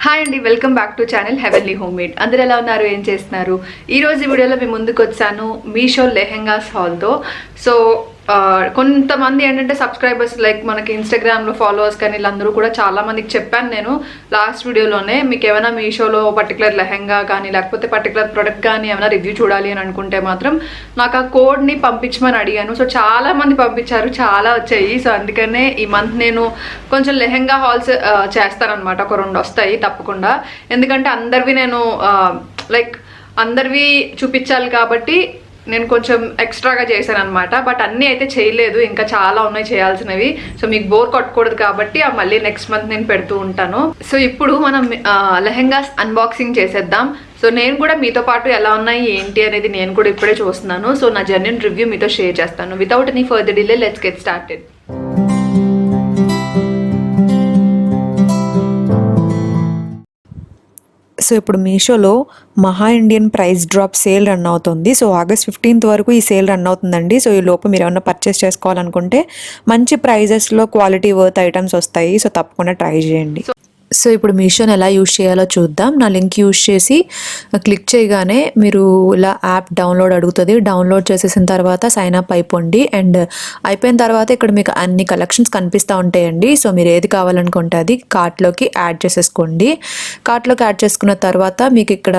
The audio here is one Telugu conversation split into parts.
హాయ్ అండి, welcome back to channel heavenly home made. అందరూ ఎలా ఉన్నారు, ఏం చేస్తున్నారు? ఈరోజు వీడియోలో మేము ముందుకు వచ్చాను మీషో లెహెంగాస్ హాల్తో. సో కొంతమంది ఏంటంటే సబ్స్క్రైబర్స్ లైక్ మనకి ఇన్స్టాగ్రామ్లో ఫాలోవర్స్ కానీ వీళ్ళందరూ కూడా చాలా మందికి చెప్పాను నేను లాస్ట్ వీడియోలోనే. మీకు ఏమైనా మీషోలో పర్టికులర్ లెహెంగా కానీ లేకపోతే పర్టికులర్ ప్రొడక్ట్ కానీ ఏమైనా రివ్యూ చూడాలి అని అనుకుంటే మాత్రం నాకు ఆ కోడ్ని పంపించమని అడిగాను. సో చాలా మంది పంపించారు, చాలా వచ్చాయి. సో అందుకనే ఈ మంత్ నేను కొంచెం లెహెంగా హాల్స్ చేస్తానన్నమాట. ఒక 2 వస్తాయి తప్పకుండా, ఎందుకంటే అందరివి నేను లైక్ అందరివి చూపించాలి కాబట్టి నేను కొంచెం ఎక్స్ట్రాగా చేశాను అనమాట. బట్ అన్నీ అయితే చేయలేదు, ఇంకా చాలా ఉన్నాయి చేయాల్సినవి. సో మీకు బోర్ కొట్టకూడదు కాబట్టి మళ్ళీ నెక్స్ట్ మంత్ నేను పెడుతూ ఉంటాను. సో ఇప్పుడు మనం లెహెంగాస్ అన్బాక్సింగ్ చేసేద్దాం. సో నేను కూడా మీతో పాటు ఎలా ఉన్నాయి ఏంటి అనేది నేను కూడా ఇప్పుడే చూస్తున్నాను. సో నా జెన్యూన్ రివ్యూ మీతో షేర్ చేస్తాను. Without any further delay let's get started. So ఇప్పుడు మీషోలో మహా Indian price drop sale run అవుతుంది. సో ఆగస్ట్ 15th వరకు ఈ సేల్ రన్ అవుతుందండి. సో ఈ లోపు మీరు ఏమైనా పర్చేస్ చేసుకోవాలనుకుంటే మంచి ప్రైజెస్లో క్వాలిటీ వర్త్ ఐటమ్స్ వస్తాయి. సో తప్పకుండా ట్రై చేయండి. సో ఇప్పుడు మీషోని ఎలా యూజ్ చేయాలో చూద్దాం. నా లింక్ యూజ్ చేసి క్లిక్ చేయగానే మీరు ఇలా యాప్ డౌన్లోడ్ అడుగుతుంది. డౌన్లోడ్ చేసేసిన తర్వాత సైన్ అప్ అయిపోండి. అండ్ అయిపోయిన తర్వాత ఇక్కడ మీకు అన్ని కలెక్షన్స్ కనిపిస్తూ ఉంటాయండి. సో మీరు ఏది కావాలనుకుంటే అది కార్ట్లోకి యాడ్ చేసేసుకోండి. కార్ట్లోకి యాడ్ చేసుకున్న తర్వాత మీకు ఇక్కడ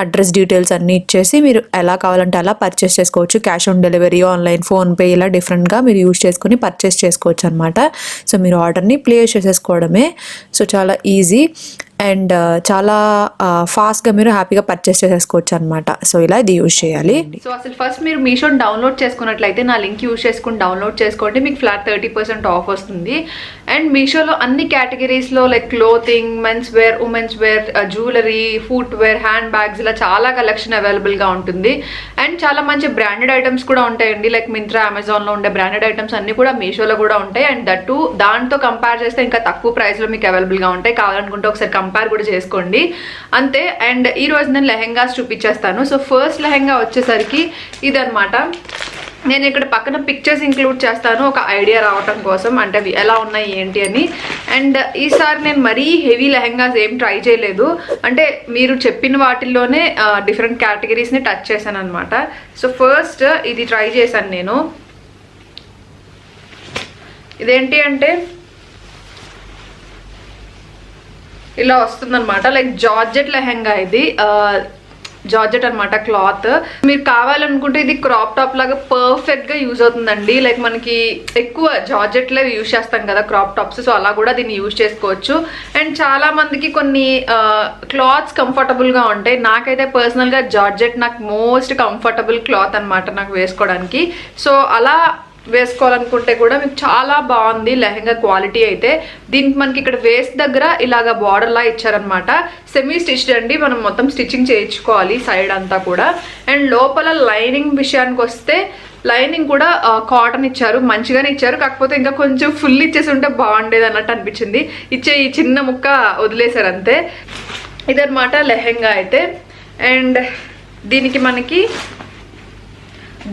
అడ్రస్ డీటెయిల్స్ అన్నీ ఇచ్చేసి మీరు ఎలా కావాలంటే అలా పర్చేస్ చేసుకోవచ్చు. Cash on delivery, online, PhonePe ఇలా డిఫరెంట్గా మీరు యూజ్ చేసుకుని పర్చేస్ చేసుకోవచ్చు అనమాట. సో మీరు ఆర్డర్ని ప్లేస్ చేసేసుకోవడమే. సో చాలా ఈజీ అండ్ చాలా ఫాస్ట్గా మీరు హ్యాపీగా పర్చేస్ చేసేసుకోవచ్చు అనమాట. సో ఇలా ఇది యూజ్ చేయాలి. సో అసలు ఫస్ట్ మీరు మీషోని డౌన్లోడ్ చేసుకున్నట్లయితే నా లింక్ యూజ్ చేసుకుని డౌన్లోడ్ చేసుకోండి. మీకు ఫ్లాట్ 30% ఆఫ్ వస్తుంది. అండ్ మీషోలో అన్ని కేటగిరీస్లో like clothing, men's wear, women's wear, jewellery, footwear, handbags ఇలా చాలా కలెక్షన్ అవైలబుల్గా ఉంటుంది. అండ్ చాలా మంచి బ్రాండెడ్ ఐటమ్స్ కూడా ఉంటాయండి. లైక్ మింత్రా, అమెజాన్లో ఉండే బ్రాండెడ్ ఐటమ్స్ అన్ని కూడా మీషోలో కూడా ఉంటాయి. అండ్ దట్టు దాంతో కంపేర్ చేస్తే ఇంకా తక్కువ ప్రైస్లో మీకు అవైలబుల్గా ఉంటాయి. కావాలనుకుంటే ఒకసారి కంపేర్ కూడా చేసుకోండి అంతే. అండ్ ఈ రోజు నేను లెహెంగాస్ చూపించేస్తాను. సో ఫస్ట్ లెహెంగా వచ్చేసరికి ఇదనమాట. నేను ఇక్కడ పక్కన పిక్చర్స్ ఇంక్లూడ్ చేస్తాను ఒక ఐడియా రావటం కోసం, అంటే అవి ఎలా ఉన్నాయి ఏంటి అని. అండ్ ఈసారి నేను మరీ హెవీ లెహెంగాస్ ఏం ట్రై చేయలేదు, అంటే మీరు చెప్పిన వాటిల్లోనే డిఫరెంట్ కేటగిరీస్ని టచ్ చేశాను అనమాట. సో ఫస్ట్ ఇది ట్రై చేశాను నేను. ఇదేంటి అంటే ఇలా వస్తుందన్నమాట. లైక్ జార్జెట్ లెహెంగా, ఇది జార్జెట్ అనమాట క్లాత్. మీరు కావాలనుకుంటే ఇది క్రాప్ టాప్ లాగా పర్ఫెక్ట్గా యూజ్ అవుతుందండి. లైక్ మనకి ఎక్కువ జార్జెట్లో యూజ్ చేస్తాం కదా క్రాప్ టాప్స్, సో అలా కూడా దీన్ని యూజ్ చేసుకోవచ్చు. అండ్ చాలా మందికి కొన్ని క్లాత్స్ కంఫర్టబుల్గా ఉంటాయి. నాకైతే పర్సనల్గా జార్జెట్ నాకు మోస్ట్ కంఫర్టబుల్ క్లాత్ అనమాట నాకు వేసుకోవడానికి. సో అలా వేసుకోవాలనుకుంటే కూడా మీకు చాలా బాగుంది లెహెంగా క్వాలిటీ అయితే. దీనికి మనకి ఇక్కడ వేస్ట్ దగ్గర ఇలాగ బార్డర్లా ఇచ్చారనమాట. సెమీ స్టిచ్డ్ అండి, మనం మొత్తం స్టిచ్చింగ్ చేయించుకోవాలి సైడ్ అంతా కూడా. అండ్ లోపల లైనింగ్ విషయానికి వస్తే లైనింగ్ కూడా కాటన్ ఇచ్చారు, మంచిగానే ఇచ్చారు. కాకపోతే ఇంకా కొంచెం ఫుల్ ఇచ్చేసి ఉంటే బాగుండేది అన్నట్టు అనిపించింది. ఇచ్చే ఈ చిన్న ముక్క వదిలేశారు అంతే. ఇదనమాట లెహెంగా అయితే. అండ్ దీనికి మనకి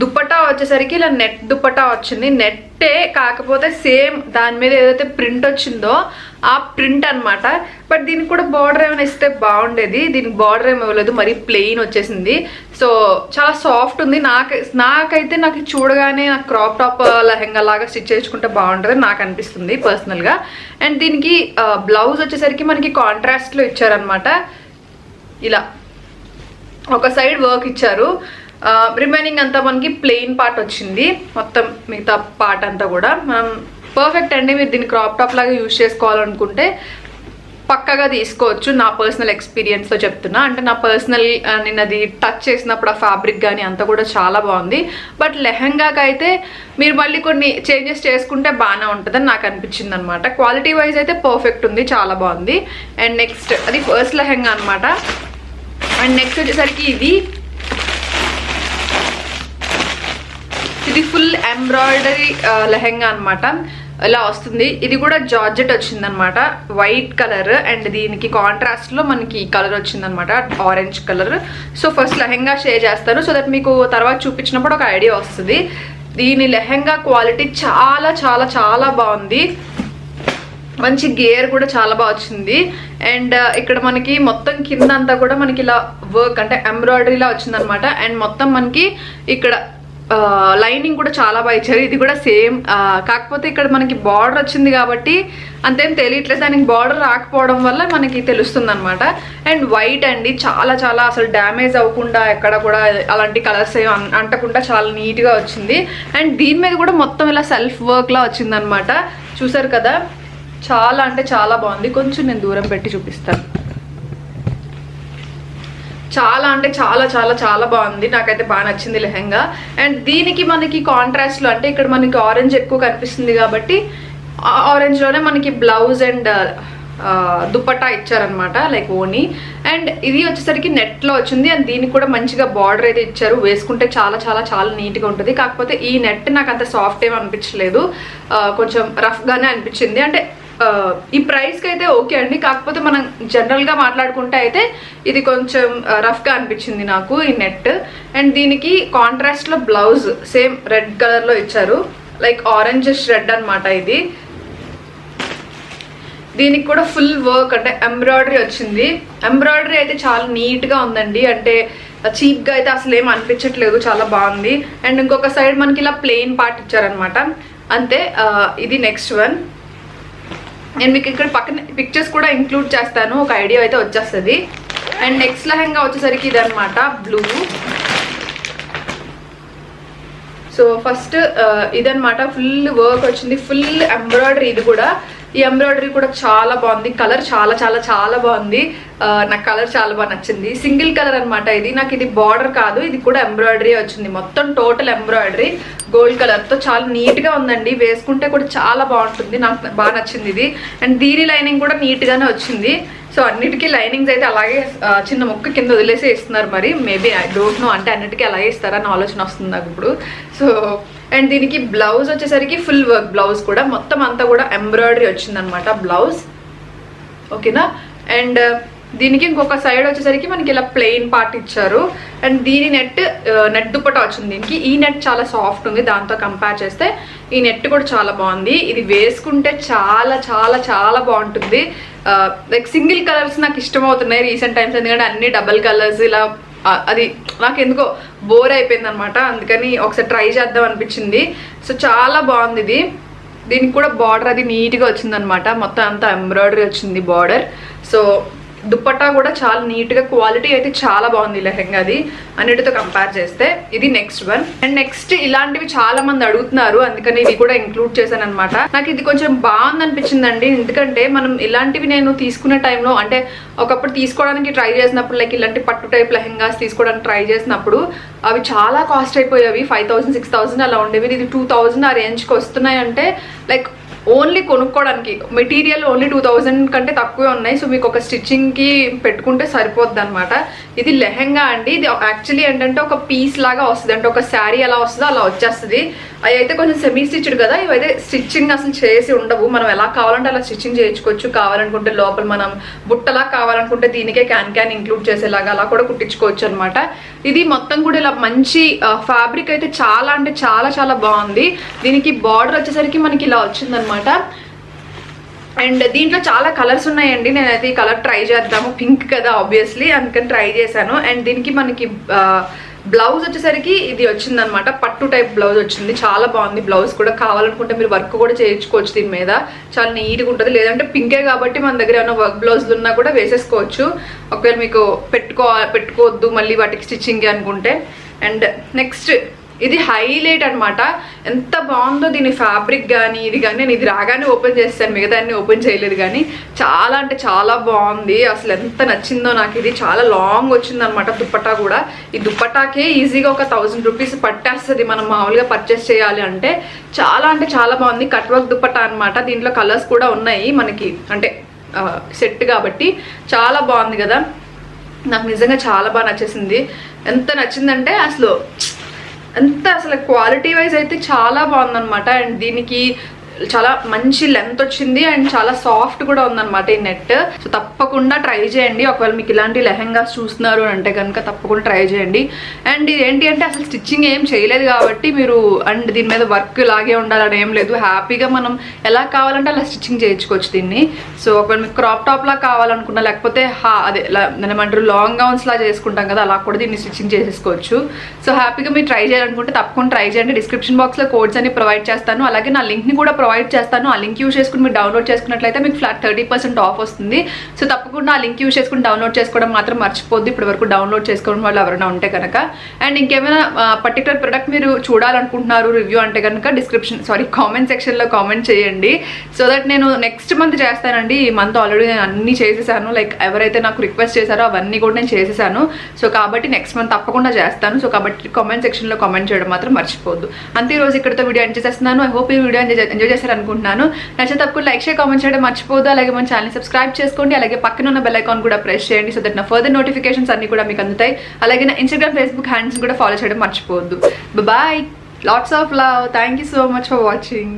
దుప్పటా వచ్చేసరికి ఇలా నెట్ దుప్పటా వచ్చింది. నెట్టే కాకపోతే సేమ్ దాని మీద ఏదైతే ప్రింట్ వచ్చిందో ఆ ప్రింట్ అనమాట. బట్ దీనికి కూడా బార్డర్ ఏమైనా ఇస్తే బాగుండేది. దీనికి బార్డర్ ఏమి ఇవ్వలేదు, మరీ ప్లెయిన్ వచ్చేసింది. సో చాలా సాఫ్ట్ ఉంది. నాకైతే నాకు చూడగానే నాకు క్రాప్ టాప్ లెహెంగా లాగా స్టిచ్ చేసుకుంటే బాగుంటుంది నాకు అనిపిస్తుంది పర్సనల్గా. అండ్ దీనికి బ్లౌజ్ వచ్చేసరికి మనకి కాంట్రాస్ట్లో ఇచ్చారనమాట. ఇలా ఒక సైడ్ వర్క్ ఇచ్చారు, రిమైనింగ్ అంతా మనకి ప్లెయిన్ పార్ట్ వచ్చింది. మొత్తం మిగతా పార్ట్ అంతా కూడా మనం పర్ఫెక్ట్ అండి. మీరు దీన్ని క్రాప్ టాప్ లాగా యూజ్ చేసుకోవాలనుకుంటే పక్కగా తీసుకోవచ్చు. నా పర్సనల్ ఎక్స్పీరియన్స్తో చెప్తున్నా, అంటే నా పర్సనల్ నేను అది టచ్ చేసినప్పుడు ఆ ఫ్యాబ్రిక్ కానీ అంతా కూడా చాలా బాగుంది. బట్ లెహెంగాకి అయితే మీరు మళ్ళీ కొన్ని చేంజెస్ చేసుకుంటే బాగానే ఉంటుందని నాకు అనిపించింది అనమాట. క్వాలిటీ వైజ్ అయితే పర్ఫెక్ట్ ఉంది, చాలా బాగుంది. అండ్ నెక్స్ట్ అది ఫస్ట్ లెహెంగా అనమాట. అండ్ నెక్స్ట్ వచ్చేసరికి ఇది ఫుల్ ఎంబ్రాయిడరీ లెహెంగా అనమాట. ఇలా వస్తుంది. ఇది కూడా జార్జెట్ వచ్చిందనమాట, వైట్ కలర్. అండ్ దీనికి కాంట్రాస్ట్లో మనకి ఈ కలర్ వచ్చిందనమాట, orange colour. So first lehenga share చేస్తాను, సో దట్ మీకు తర్వాత చూపించినప్పుడు ఒక ఐడియా వస్తుంది. దీని లెహెంగా క్వాలిటీ చాలా చాలా చాలా బాగుంది. మంచి గేర్ కూడా చాలా బాగా వచ్చింది. అండ్ ఇక్కడ మనకి మొత్తం కింద అంతా కూడా మనకి ఇలా వర్క్ అంటే ఎంబ్రాయిడరీలా వచ్చిందనమాట. అండ్ మొత్తం మనకి ఇక్కడ లైనింగ్ కూడా చాలా బాగా ఇచ్చారు. ఇది కూడా సేమ్, కాకపోతే ఇక్కడ మనకి బార్డర్ వచ్చింది కాబట్టి అంతేం తెలియట్లేదు, దానికి బార్డర్ రాకపోవడం వల్ల మనకి తెలుస్తుంది అనమాట. అండ్ వైట్ అండి, చాలా చాలా అసలు డ్యామేజ్ అవ్వకుండా ఎక్కడ కూడా అలాంటి కలర్స్ అంటకుండా చాలా నీట్గా వచ్చింది. అండ్ దీని మీద కూడా మొత్తం ఇలా సెల్ఫ్ వర్క్లా వచ్చిందనమాట. చూసారు కదా, చాలా అంటే చాలా బాగుంది. కొంచెం నేను దూరం పెట్టి చూపిస్తాను. చాలా అంటే చాలా చాలా చాలా బాగుంది, నాకైతే బాగా నచ్చింది లెహెంగా. అండ్ దీనికి మనకి కాంట్రాస్ట్లో అంటే ఇక్కడ మనకి ఆరెంజ్ ఎక్కువ కనిపిస్తుంది కాబట్టి ఆరెంజ్లోనే మనకి బ్లౌజ్ అండ్ దుపట్టా ఇచ్చారనమాట, లైక్ ఓని. అండ్ ఇది వచ్చేసరికి నెట్లో వచ్చింది. అండ్ దీనికి కూడా మంచిగా బార్డర్ అయితే ఇచ్చారు, వేసుకుంటే చాలా చాలా చాలా నీట్గా ఉంటుంది. కాకపోతే ఈ నెట్ నాకు అంత సాఫ్ట్ ఏమి అనిపించలేదు, కొంచెం రఫ్గానే అనిపించింది. అంటే ఈ ప్రైస్కి అయితే ఓకే అండి, కాకపోతే మనం జనరల్గా మాట్లాడుకుంటే అయితే ఇది కొంచెం రఫ్గా అనిపించింది నాకు ఈ నెట్. అండ్ దీనికి కాంట్రాస్ట్లో బ్లౌజ్ సేమ్ రెడ్ కలర్లో ఇచ్చారు, లైక్ ఆరెంజ్ రెడ్ అనమాట ఇది. దీనికి కూడా ఫుల్ వర్క్ అంటే ఎంబ్రాయిడరీ వచ్చింది. ఎంబ్రాయిడరీ అయితే చాలా నీట్గా ఉందండి, అంటే చీప్గా అయితే అసలు ఏం అనిపించట్లేదు, చాలా బాగుంది. అండ్ ఇంకొక సైడ్ మనకి ఇలా ప్లెయిన్ పార్ట్ ఇచ్చారనమాట అంతే. ఇది నెక్స్ట్ వన్. నేను మీకు ఇక్కడ పక్కన పిక్చర్స్ కూడా ఇంక్లూడ్ చేస్తాను, ఒక ఐడియా అయితే వచ్చేస్తుంది. అండ్ నెక్స్ట్ లెహెంగా వచ్చేసరికి ఇది అనమాట, బ్లూ. సో ఫస్ట్ ఇదనమాట, ఫుల్ వర్క్ వచ్చింది, ఫుల్ ఎంబ్రాయిడరీ. ఇది కూడా ఈ ఎంబ్రాయిడరీ కూడా చాలా బాగుంది, కలర్ చాలా చాలా చాలా బాగుంది, నాకు కలర్ చాలా బాగా నచ్చింది. సింగిల్ కలర్ అనమాట ఇది, నాకు ఇది బార్డర్ కాదు, ఇది కూడా ఎంబ్రాయిడరీ వచ్చింది, మొత్తం టోటల్ ఎంబ్రాయిడరీ గోల్డ్ కలర్తో చాలా నీట్గా ఉందండి, వేసుకుంటే కూడా చాలా బాగుంటుంది, నాకు బాగా నచ్చింది ఇది. అండ్ దీని లైనింగ్ కూడా నీట్గానే వచ్చింది. సో అన్నిటికీ లైనింగ్స్ అయితే అలాగే చిన్న ముక్క కింద వదిలేసి ఇస్తున్నారు, మరి మేబీ ఐ డోంట్ నో, అంటే అన్నిటికీ అలాగే ఇస్తారని ఆలోచన వస్తుంది నాకు ఇప్పుడు. సో అండ్ దీనికి బ్లౌజ్ వచ్చేసరికి ఫుల్ వర్క్ బ్లౌజ్ కూడా, మొత్తం అంతా కూడా ఎంబ్రాయిడరీ వచ్చిందనమాట బ్లౌజ్, ఓకేనా. అండ్ దీనికి ఇంకొక సైడ్ వచ్చేసరికి మనకి ఇలా ప్లెయిన్ పార్ట్ ఇచ్చారు. అండ్ దీని నెట్ దుపట్టా వచ్చింది దీనికి. ఈ నెట్ చాలా సాఫ్ట్ ఉంది, దాంతో కంపేర్ చేస్తే ఈ నెట్ కూడా చాలా బాగుంది. ఇది వేసుకుంటే చాలా చాలా చాలా బాగుంటుంది. లైక్ సింగిల్ కలర్స్ నాకు ఇష్టం అవుతున్నాయి రీసెంట్ టైమ్స్, ఎందుకంటే అన్ని డబల్ కలర్స్ ఇలా అది నాకు ఎందుకో బోర్ అయిపోయింది అనమాట, అందుకని ఒకసారి ట్రై చేద్దాం అనిపించింది. సో చాలా బాగుంది ఇది. దీనికి కూడా బార్డర్ అది నీట్గా వచ్చిందనమాట, మొత్తం అంతా ఎంబ్రాయిడరీ వచ్చింది బార్డర్. సో దుపట్టా కూడా చాలా నీట్గా, క్వాలిటీ అయితే చాలా బాగుంది లెహెంగాది అన్నిటితో కంపేర్ చేస్తే. ఇది నెక్స్ట్ వన్. అండ్ నెక్స్ట్ ఇలాంటివి చాలా మంది అడుగుతున్నారు, అందుకని ఇది కూడా ఇంక్లూడ్ చేశాను అనమాట. నాకు ఇది కొంచెం బాగుంది అనిపించిందండి, ఎందుకంటే మనం ఇలాంటివి నేను తీసుకునే టైంలో అంటే ఒకప్పుడు తీసుకోవడానికి ట్రై చేసినప్పుడు, లైక్ ఇలాంటి పట్టు టైప్ లెహెంగాస్ తీసుకోవడానికి ట్రై చేసినప్పుడు అవి చాలా కాస్ట్ అయిపోయేవి, 5000 6000 అలా ఉండేవి. ఇది 2000 ఆ రేంజ్కి వస్తున్నాయంటే లైక్ ఓన్లీ కొనుక్కోవడానికి మెటీరియల్ ఓన్లీ 2000 కంటే తక్కువే ఉన్నాయి. సో మీకు ఒక స్టిచ్చింగ్కి పెట్టుకుంటే సరిపోద్ది అనమాట. ఇది లెహెంగా అండి, ఇది యాక్చువల్లీ ఏంటంటే ఒక పీస్ లాగా వస్తుంది, అంటే ఒక శారీ ఎలా వస్తుందో అలా వచ్చేస్తుంది. అవి అయితే కొంచెం సెమీ స్టిచ్డ్ కదా, ఇవైతే స్టిచ్చింగ్ అసలు చేసి ఉండవు, మనం ఎలా కావాలంటే అలా స్టిచ్చింగ్ చేయించుకోవచ్చు. కావాలనుకుంటే లోపల మనం బుట్టలా కావాలనుకుంటే దీనికే క్యాన్ ఇంక్లూడ్ చేసేలాగా అలా కూడా కుట్టించుకోవచ్చు అనమాట. ఇది మొత్తం కూడా ఇలా మంచి ఫ్యాబ్రిక్ అయితే చాలా అంటే చాలా చాలా బాగుంది. దీనికి బార్డర్ వచ్చేసరికి మనకి ఇలా వచ్చిందనమాట. అండ్ దీంట్లో చాలా కలర్స్ ఉన్నాయండి, నేనైతే ఈ కలర్ ట్రై చేద్దాము, పింక్ కదా ఆబ్వియస్లీ, అందుకని ట్రై చేశాను. అండ్ దీనికి మనకి బ్లౌజ్ వచ్చేసరికి ఇది వచ్చిందనమాట, పట్టు టైప్ బ్లౌజ్ వచ్చింది, చాలా బాగుంది బ్లౌజ్ కూడా. కావాలనుకుంటే మీరు వర్క్ కూడా చేయించుకోవచ్చు దీని మీద, చాలా నీట్గా ఉంటుంది. లేదంటే పింకే కాబట్టి మన దగ్గర ఏమైనా వర్క్ బ్లౌజులు ఉన్నా కూడా వేసేసుకోవచ్చు, ఒకవేళ మీకు పెట్టుకోవద్దు మళ్ళీ వాటికి స్టిచ్చింగ్ అనుకుంటే. అండ్ నెక్స్ట్ ఇది హైలైట్ అనమాట, ఎంత బాగుందో దీని ఫ్యాబ్రిక్ కానీ ఇది కానీ. నేను ఇది రాగానే ఓపెన్ చేస్తాను, మిగతా అన్ని ఓపెన్ చేయలేదు, కానీ చాలా అంటే చాలా బాగుంది, అసలు ఎంత నచ్చిందో నాకు. ఇది చాలా లాంగ్ వచ్చింది అనమాట దుపట్టా కూడా. ఈ దుపట్టాకే ఈజీగా ఒక 1000 రూపీస్ పట్టేస్తుంది మనం మామూలుగా పర్చేస్ చేయాలి అంటే. చాలా అంటే చాలా బాగుంది, కట్ వర్క్ దుపట్టా అనమాట. దీంట్లో కలర్స్ కూడా ఉన్నాయి మనకి, అంటే సెట్ కాబట్టి చాలా బాగుంది కదా. నాకు నిజంగా చాలా బాగా నచ్చేసింది. ఎంత నచ్చిందంటే అసలు క్వాలిటీ వైజ్ అయితే చాలా బాగుందనమాట. అండ్ దీనికి చాలా మంచి లెంత్ వచ్చింది అండ్ చాలా సాఫ్ట్ కూడా ఉందన్నమాట ఈ నెట్. సో తప్పకుండా ట్రై చేయండి. ఒకవేళ మీకు ఇలాంటి లెహెంగాస్ చూస్తున్నారు అంటే కనుక తప్పకుండా ట్రై చేయండి. అండ్ ఇది ఏంటి అంటే అసలు స్టిచ్చింగ్ ఏం చేయలేదు కాబట్టి మీరు అండ్ దీని మీద వర్క్ లాగే ఉండాలని ఏం లేదు. హ్యాపీగా మనం ఎలా కావాలంటే అలా స్టిచ్చింగ్ చేయించుకోవచ్చు దీన్ని. సో ఒకవేళ మీకు క్రాప్ టాప్ లా కావాలనుకున్నా లేకపోతే అదే ఏమంటారు లాంగ్ గౌన్స్ లా చేసుకుంటాం కదా, అలా కూడా దీన్ని స్టిచ్చింగ్ చేసేసుకోవచ్చు. సో హ్యాపీగా మీరు ట్రై చేయాలనుకుంటే తప్పకుండా ట్రై చేయండి. డిస్క్రిప్షన్ బాక్స్లో కోడ్స్ అన్ని ప్రొవైడ్ చేస్తాను, అలాగే నా లింక్ని కూడా ప్రొవైడ్ చేస్తాను. ఆ లింక్ యూజ్ చేసుకుని మీరు డౌన్లోడ్ చేసుకున్నట్లయితే మీకు ఫ్లాట్ 30% ఆఫ్ వస్తుంది. సో తప్పకుండా ఆ లింక్ యూజ్ చేసుకుని డౌన్లోడ్ చేసుకోవడం మాత్రం మర్చిపోద్దు, ఇప్పటి వరకు డౌన్లోడ్ చేసుకోవడం వాళ్ళు ఎవరైనా ఉంటే కనుక. అండ్ ఇంకేమైనా పర్టికులర్ ప్రొడక్ట్ మీరు చూడాలనుకుంటున్నారు రివ్యూ అంటే కనుక కామెంట్ సెక్షన్లో కామెంట్ చేయండి. సో దట్ నేను నెక్స్ట్ మంత్ చేస్తానండి. ఈ మంత్ ఆల్రెడీ నేను అన్నీ చేసేసాను, లైక్ ఎవరైతే నాకు రిక్వెస్ట్ చేశారో అవన్నీ కూడా నేను చేసేసాను. సో కాబట్టి నెక్స్ట్ మంత్ తప్పకుండా చేస్తాను. సో కాబట్టి కామెంట్ సెక్షన్లో కామెంట్ చేయడం మాత్రం మర్చిపోద్దు. అంతే రోజు ఇక్కడితో వీడియో ఎంజాయ్ చేస్తున్నాను. ఐ హోప్ ఈ వీడియో ఎంజాయ్ చేశారు అనుకుంటున్నాను. నచ్చితే తప్పకుండా లైక్ షేర్ కామెంట్ చేయడం మర్చిపోదు. అలాగే మన ఛానల్ సబ్స్క్రైబ్ చేసుకోండి. అలాగే పక్కన ఉన్న బెల్ ఐకాన్ కూడా ప్రెస్ చేయండి. సో దట్ నా ఫర్దర్ నోటిఫికేషన్స్ అన్ని కూడా మీకు అందుతాయి. అలాగే నా ఇన్స్టాగ్రామ్ ఫేస్బుక్ హ్యాండ్స్ కూడా ఫాలో చేయడం మర్చిపోవద్దు. Bye, lots of love. Thank you so much for watching.